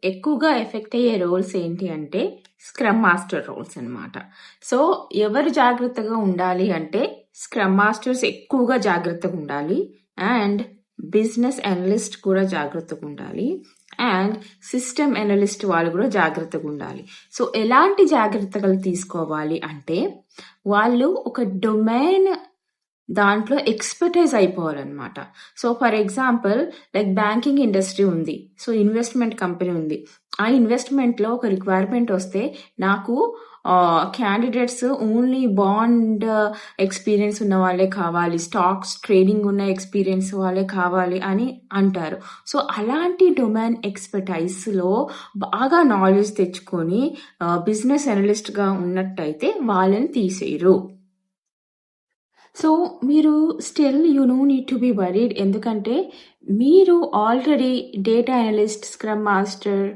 ఎక్కువగా ఎఫెక్ట్ అయ్యే రోల్స్ ఏంటి అంటే స్క్రమ్ మాస్టర్ రోల్స్ అన్నమాట. సో ఎవరు జాగ్రత్తగా ఉండాలి అంటే స్క్రమ్ మాస్టర్స్ ఎక్కువగా జాగ్రత్తగా ఉండాలి. అండ్ బిజినెస్ అనలిస్ట్ కూడా జాగ్రత్తగా ఉండాలి. అండ్ సిస్టమ్ అనలిస్ట్ వాళ్ళు కూడా జాగ్రత్తగా ఉండాలి. సో ఎలాంటి జాగ్రత్తలు తీసుకోవాలి అంటే వాళ్ళు ఒక డొమైన్ దాంట్లో ఎక్స్‌పర్టైజ్ అయిపోవాలన్నమాట. So, for example like banking industry ఉంది. సో, ఇన్వెస్ట్‌మెంట్ కంపెనీ ఉంది. ఆ ఇన్వెస్ట్‌మెంట్‌లో ఒక రిక్వైర్మెంట్ వస్తే నాకు క్యాండిడేట్స్ ఓన్లీ బాండ్ ఎక్స్‌పీరియన్స్ ఉన్న వాళ్ళే కావాలి. స్టాక్స్ ట్రేడింగ్ ఉన్న ఎక్స్‌పీరియన్స్ వాళ్ళే కావాలి అని అంటారు. సో, అలాంటి డొమైన్ ఎక్స్‌పర్టైజ్‌లో బాగా నాలెడ్జ్ తెచ్చుకొని బిజినెస్ అనలిస్ట్‌గా ఉన్నట్టయితే వాళ్ళని తీసేయరు. సో మీరు still you know need to be worried. ఎందుకంటే మీరు already data analyst, scrum master